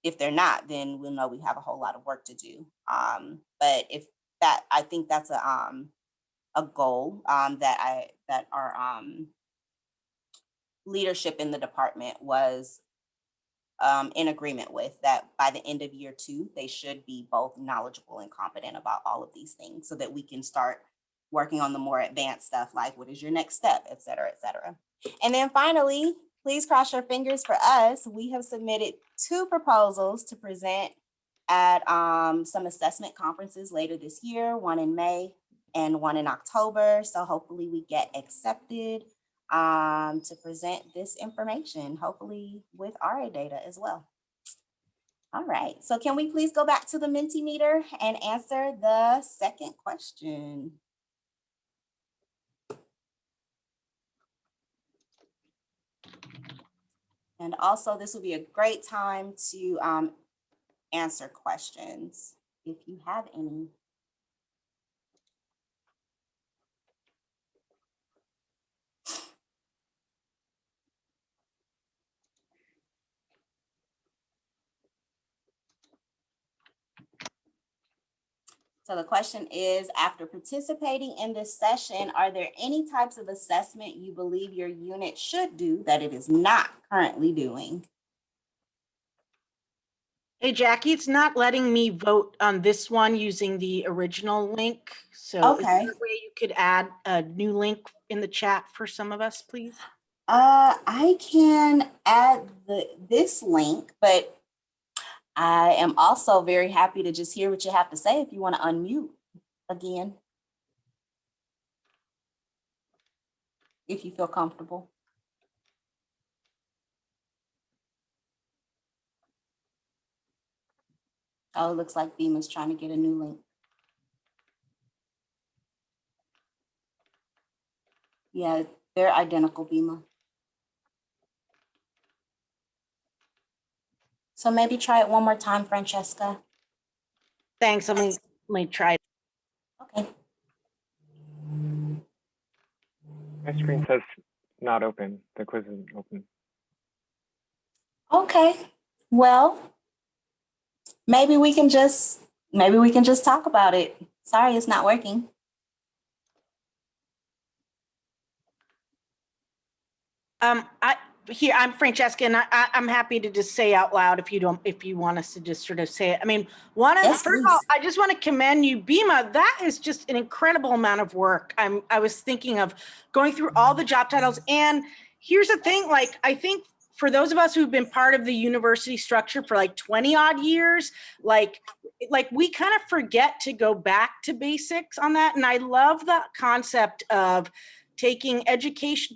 if they're not, then we'll know we have a whole lot of work to do. But if that, I think that's a goal that our leadership in the department was in agreement with, that by the end of year 2, they should be both knowledgeable and confident about all of these things so that we can start working on the more advanced stuff, like what is your next step, et cetera, et cetera. And then finally, please cross your fingers for us. We have submitted 2 proposals to present at some assessment conferences later this year, one in May and one in October. So hopefully we get accepted to present this information, hopefully with RA data as well. All right, so can we please go back to the Mentimeter and answer the second question? And also, this will be a great time to answer questions if you have any. So the question is, after participating in this session, are there any types of assessment you believe your unit should do that it is not currently doing? Hey, Jackie, it's not letting me vote on this one using the original link. So Okay. is there a way you could add a new link in the chat for some of us, please? I can add this link, but I am also very happy to just hear what you have to say if you want to unmute again, if you feel comfortable. Oh, it looks like Bema's trying to get a new link. Yeah, they're identical, Bema. So maybe try it one more time, Francesca. Thanks. Let me try. Okay. My screen says not open. The quiz isn't open. Okay. Well, maybe we can just talk about it. Sorry, it's not working. here, I'm Francesca, and I'm happy to just say out loud if you want us to just sort of say it. I mean, Yes, first of all, please. I just want to commend you, Bema. That is just an incredible amount of work. I was thinking of going through all the job titles, and here's the thing, like, I think for those of us who've been part of the university structure for like 20 odd years, like we kind of forget to go back to basics on that. And I love the concept of taking education,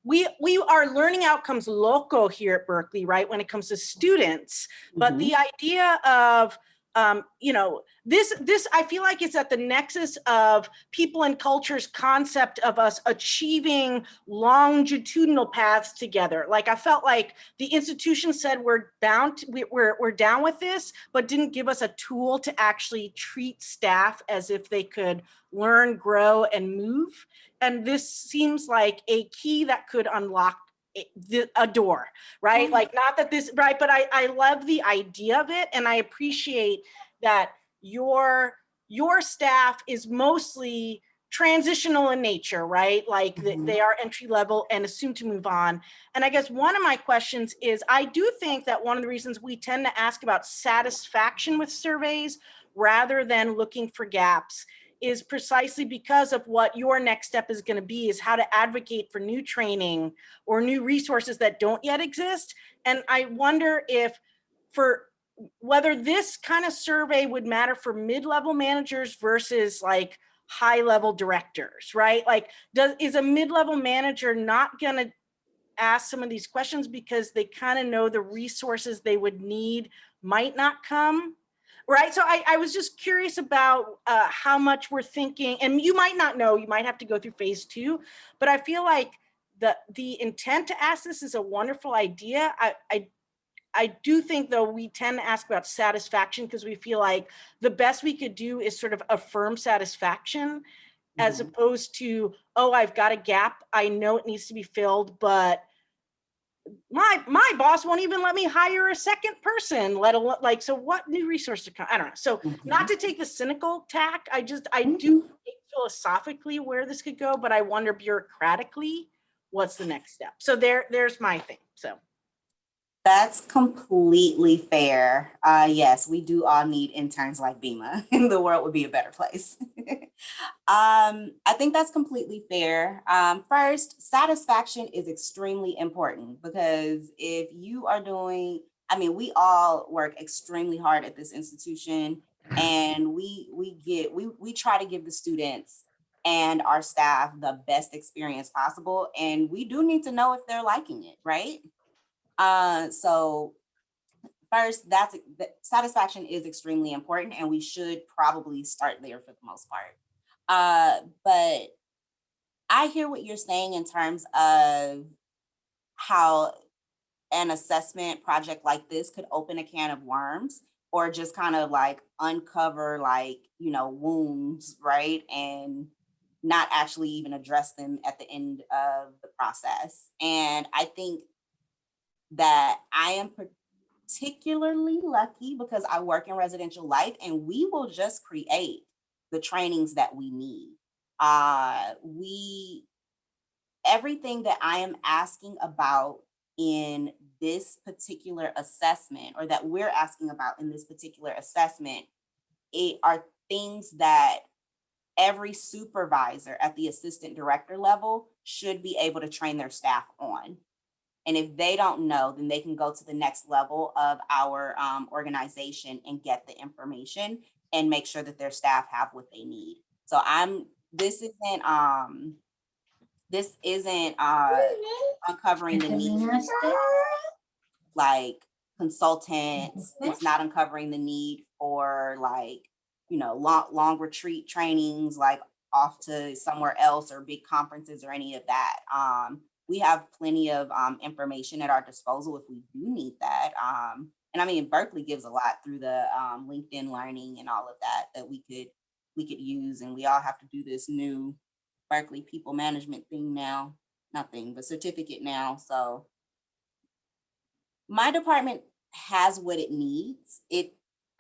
we are learning outcomes local here at Berkeley, right? When it comes to students, but the idea of, this, I feel like it's at the nexus of people and culture's concept of us achieving longitudinal paths together. Like I felt like the institution said we're down with this, but didn't give us a tool to actually treat staff as if they could learn, grow, and move. And this seems like a key that could unlock a door, right? Like not that this, right, but I love the idea of it. And I appreciate that your staff is mostly transitional in nature, right? Like they are entry level and assumed to move on. And I guess one of my questions is, I do think that one of the reasons we tend to ask about satisfaction with surveys rather than looking for gaps is precisely because of what your next step is going to be, is how to advocate for new training or new resources that don't yet exist. And I wonder whether this kind of survey would matter for mid-level managers versus like high-level directors, right? Like, is a mid-level manager not going to ask some of these questions because they kind of know the resources they would need might not come? Right. So I was just curious about how much we're thinking, and you might not know, you might have to go through phase 2, but I feel like the intent to ask this is a wonderful idea. I do think, though, we tend to ask about satisfaction because we feel like the best we could do is sort of affirm satisfaction as opposed to, oh, I've got a gap. I know it needs to be filled, but my boss won't even let me hire a second person, let alone like, so what new resource to come? I don't know. So not to take the cynical tack, I do think philosophically where this could go, but I wonder bureaucratically, what's the next step? So there's my thing. So That's completely fair. Yes, we do all need interns like Bema, and the world would be a better place. I think that's completely fair. First, satisfaction is extremely important because if you are doing, I mean, we all work extremely hard at this institution, and we try to give the students and our staff the best experience possible, and we do need to know if they're liking it, right? So first, satisfaction is extremely important, and we should probably start there for the most part. But I hear what you're saying in terms of how an assessment project like this could open a can of worms, or just kind of like uncover like, wounds, right? And not actually even address them at the end of the process. And I think that I am particularly lucky because I work in residential life, and we will just create the trainings that we need. Everything that I am asking about in this particular assessment, or that we're asking about in this particular assessment, are things that every supervisor at the assistant director level should be able to train their staff on. And if they don't know, then they can go to the next level of our organization and get the information and make sure that their staff have what they need. So this isn't uncovering the need like consultants. It's not uncovering the need for like, long retreat trainings, like off to somewhere else or big conferences or any of that. We have plenty of information at our disposal if we do need that. And I mean, Berkeley gives a lot through the LinkedIn learning and all of that we could use. And we all have to do this new Berkeley people management thing now, but certificate now. So my department has what it needs.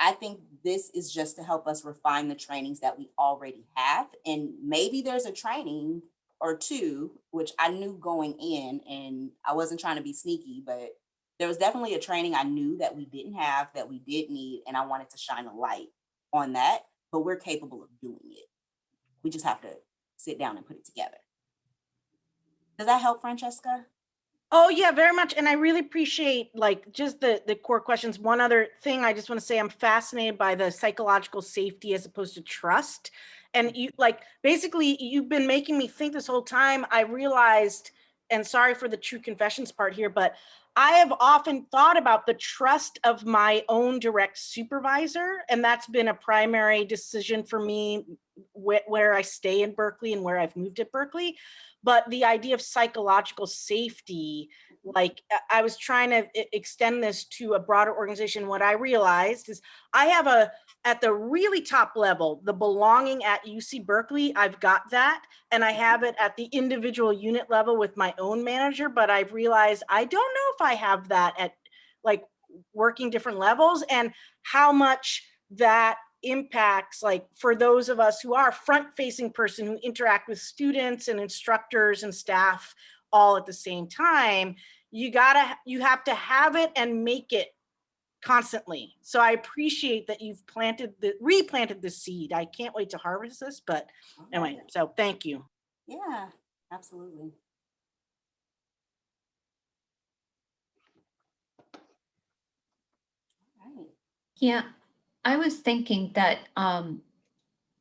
I think this is just to help us refine the trainings that we already have. And maybe there's a training or two, which I knew going in, and I wasn't trying to be sneaky, but there was definitely a training I knew that we didn't have, that we did need, and I wanted to shine a light on that, but we're capable of doing it. We just have to sit down and put it together. Does that help, Francesca? Oh yeah, very much. And I really appreciate like just the core questions. One other thing I just want to say, I'm fascinated by the psychological safety as opposed to trust. And you like, basically you've been making me think this whole time. I realized, and sorry for the true confessions part here, but I have often thought about the trust of my own direct supervisor. And that's been a primary decision for me where I stay in Berkeley and where I've moved at Berkeley. But the idea of psychological safety, like I was trying to extend this to a broader organization. What I realized is I have at the really top level, the belonging at UC Berkeley, I've got that. And I have it at the individual unit level with my own manager, but I've realized I don't know if I have that at like working different levels, and how much that impacts, like for those of us who are front-facing person who interact with students and instructors and staff all at the same time, you have to have it and make it constantly. So I appreciate that you've replanted the seed. I can't wait to harvest this, but anyway, so thank you. Yeah, absolutely. All right. Yeah, I was thinking that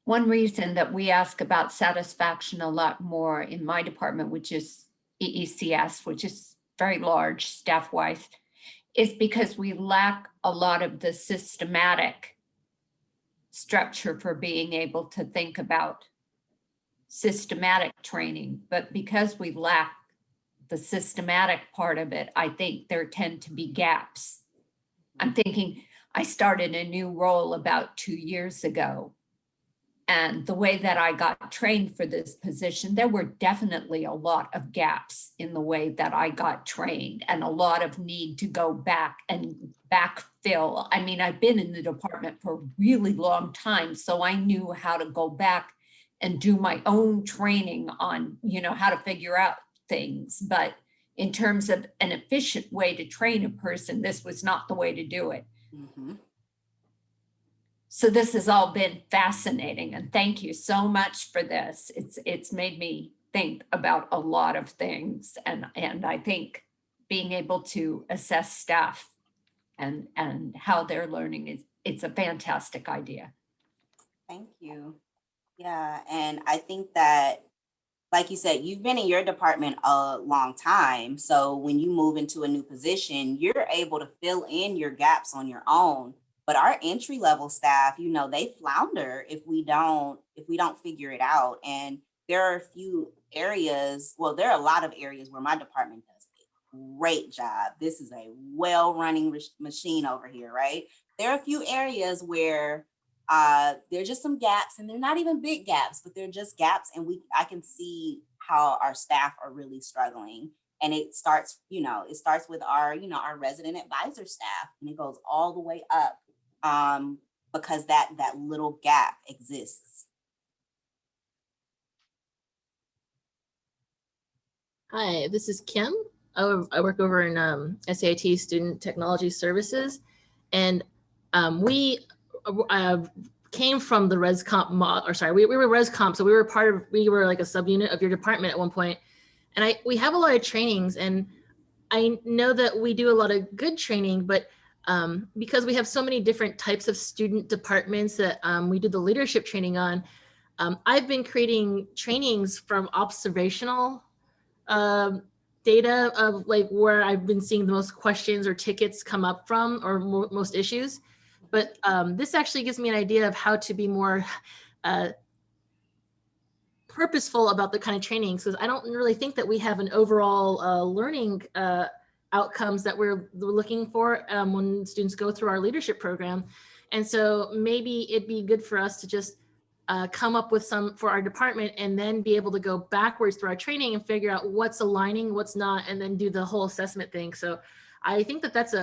one reason that we ask about satisfaction a lot more in my department, which is EECS, which is very large staff-wise, is because we lack a lot of the systematic structure for being able to think about systematic training. But because we lack the systematic part of it, I think there tend to be gaps. I'm thinking, I started a new role about 2 years ago. And the way that I got trained for this position, there were definitely a lot of gaps in the way that I got trained, and a lot of need to go back and backfill. I mean, I've been in the department for a really long time, so I knew how to go back and do my own training on, how to figure out things. But in terms of an efficient way to train a person, this was not the way to do it. Mm-hmm. So this has all been fascinating, and thank you so much for this. It's made me think about a lot of things, and I think being able to assess staff and how they're learning it's a fantastic idea. Thank you. Yeah, and I think that, like you said, you've been in your department a long time. So when you move into a new position, you're able to fill in your gaps on your own. But our entry level staff, they flounder if we don't figure it out. And there are a few areas, well, there are a lot of areas where my department does a great job. This is a well-running machine over here, right? There are a few areas where there's just some gaps, and they're not even big gaps, but they're just gaps. And I can see how our staff are really struggling. And it starts with our resident advisor staff, and it goes all the way up. Because that little gap exists. Hi, this is Kim. I work over in SAT Student Technology Services, and we came from the ResComp mod, or sorry, we were ResComp, so we were like a subunit of your department at one point, and we have a lot of trainings, and I know that we do a lot of good training, but because we have so many different types of student departments that we do the leadership training on, I've been creating trainings from observational data of like where I've been seeing the most questions or tickets come up from, or most issues. But this actually gives me an idea of how to be more purposeful about the kind of trainings, because I don't really think that we have an overall learning outcomes that we're looking for when students go through our leadership program. And so maybe it'd be good for us to just come up with some for our department, and then be able to go backwards through our training and figure out what's aligning, what's not, and then do the whole assessment thing. So I think that that's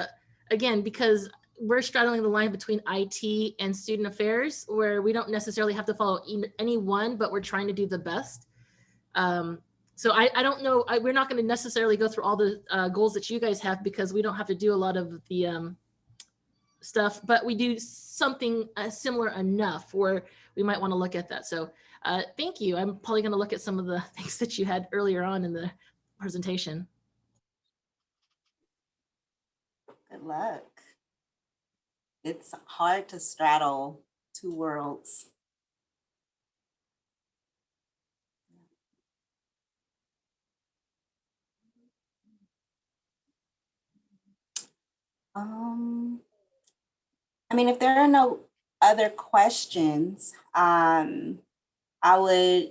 again, because we're straddling the line between IT and student affairs, where we don't necessarily have to follow any one, but we're trying to do the best. So I don't know, we're not going to necessarily go through all the goals that you guys have because we don't have to do a lot of the stuff, but we do something similar enough where we might want to look at that. So thank you. I'm probably going to look at some of the things that you had earlier on in the presentation. Good luck. It's hard to straddle two worlds. I mean, if there are no other questions, I would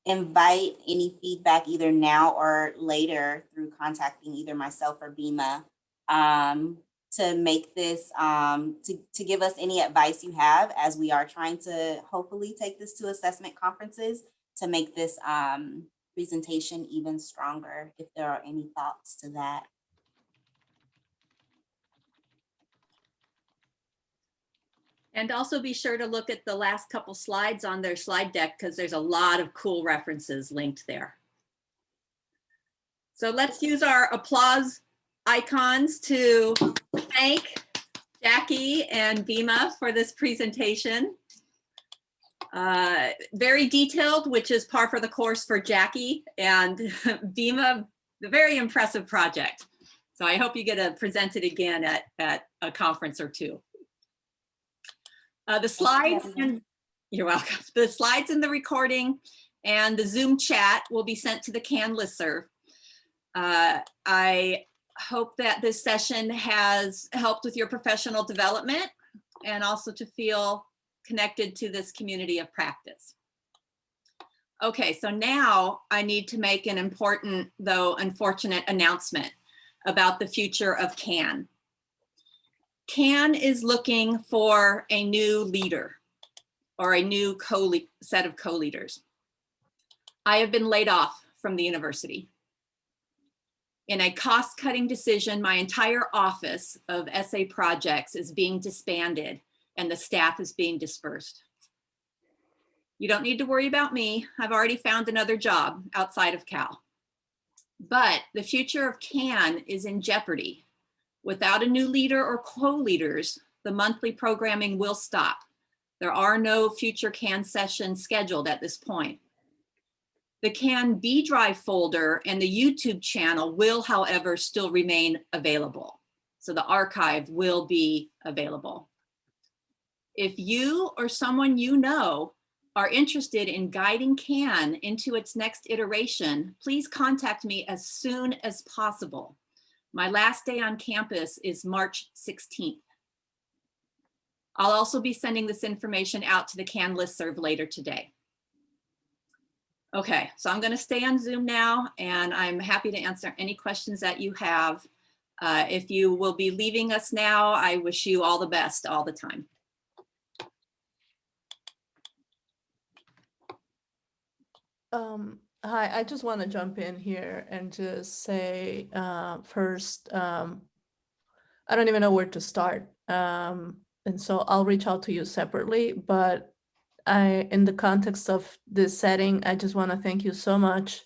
invite any feedback either now or later through contacting either myself or Bema to make this, to give us any advice you have as we are trying to hopefully take this to assessment conferences to make this presentation even stronger, if there are any thoughts to that. And also be sure to look at the last couple slides on their slide deck because there's a lot of cool references linked there. So let's use our applause icons to thank Jackie and Bema for this presentation. Very detailed, which is par for the course for Jackie, and Bema, the very impressive project. So I hope you get to present it again at a conference or two. The slides, and you're welcome. The slides in the recording and the Zoom chat will be sent to the CAN listserv. I hope that this session has helped with your professional development and also to feel connected to this community of practice. Okay, so now I need to make an important, though unfortunate, announcement about the future of CAN. CAN is looking for a new leader or a new set of co-leaders. I have been laid off from the university. In a cost-cutting decision, my entire office of essay projects is being disbanded and the staff is being dispersed. You don't need to worry about me. I've already found another job outside of Cal. But the future of CAN is in jeopardy. Without a new leader or co-leaders, the monthly programming will stop. There are no future CAN sessions scheduled at this point. The CAN B drive folder and the YouTube channel will, however, still remain available. So the archive will be available. If you or someone you know are interested in guiding CAN into its next iteration, please contact me as soon as possible. My last day on campus is March 16th. I'll also be sending this information out to the CAN listserv later today. Okay, so I'm going to stay on Zoom now, and I'm happy to answer any questions that you have. If you will be leaving us now, I wish you all the best all the time. Hi, I just want to jump in here and just say first, I don't even know where to start. And so I'll reach out to you separately, but in the context of this setting, I just want to thank you so much,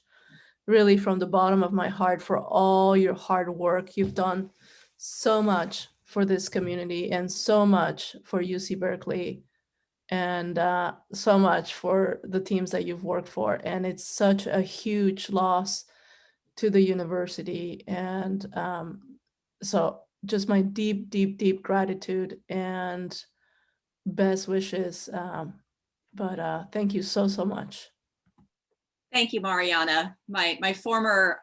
really from the bottom of my heart, for all your hard work. You've done so much for this community and so much for UC Berkeley, and so much for the teams that you've worked for. And it's such a huge loss to the university. And so just my deep, deep, deep gratitude and best wishes. But thank you so, so much. Thank you, Mariana. My former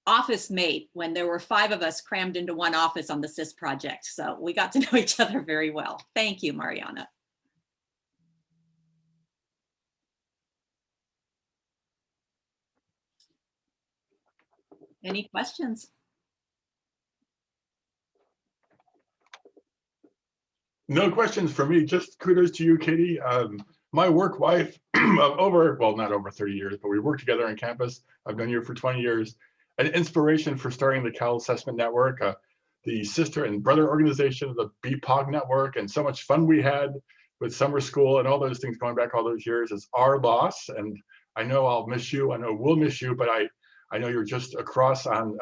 office mate, when there were 5 of us crammed into one office on the CIS project. So we got to know each other very well. Thank you, Mariana. Any questions? No questions for me, just kudos to you, Katie. My work wife well, not over 30 years, but we worked together on campus. I've known you for 20 years. An inspiration for starting the Cal Assessment Network, the sister and brother organization of the BPOG network, and so much fun we had with summer school and all those things going back all those years is our loss. And I know I'll miss you. I know we'll miss you, but I know you're just across on,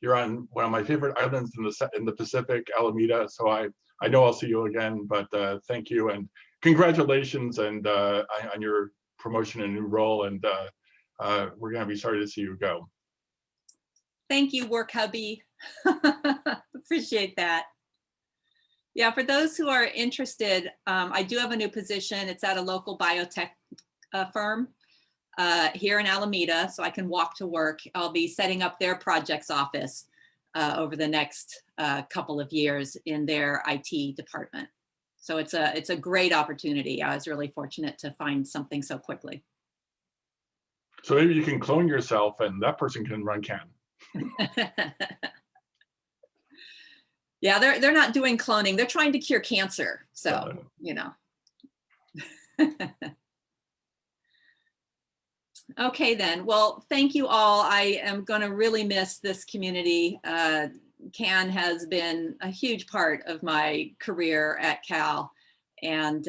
you're on one of my favorite islands in the Pacific, Alameda. So I know I'll see you again, but thank you and congratulations and on your promotion and new role. And we're gonna be sorry to see you go. Thank you, work hubby. Appreciate that. Yeah, for those who are interested, I do have a new position. It's at a local biotech firm here in Alameda, so I can walk to work. I'll be setting up their projects office over the next couple of years in their IT department. So it's a great opportunity. I was really fortunate to find something so quickly. So maybe you can clone yourself and that person can run CAN. Yeah, they're not doing cloning. They're trying to cure cancer. So, you know. Okay, then. Well, thank you all. I am going to really miss this community. CAN has been a huge part of my career at Cal. And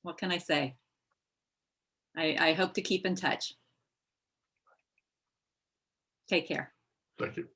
what can I say? I hope to keep in touch. Take care. Thank you.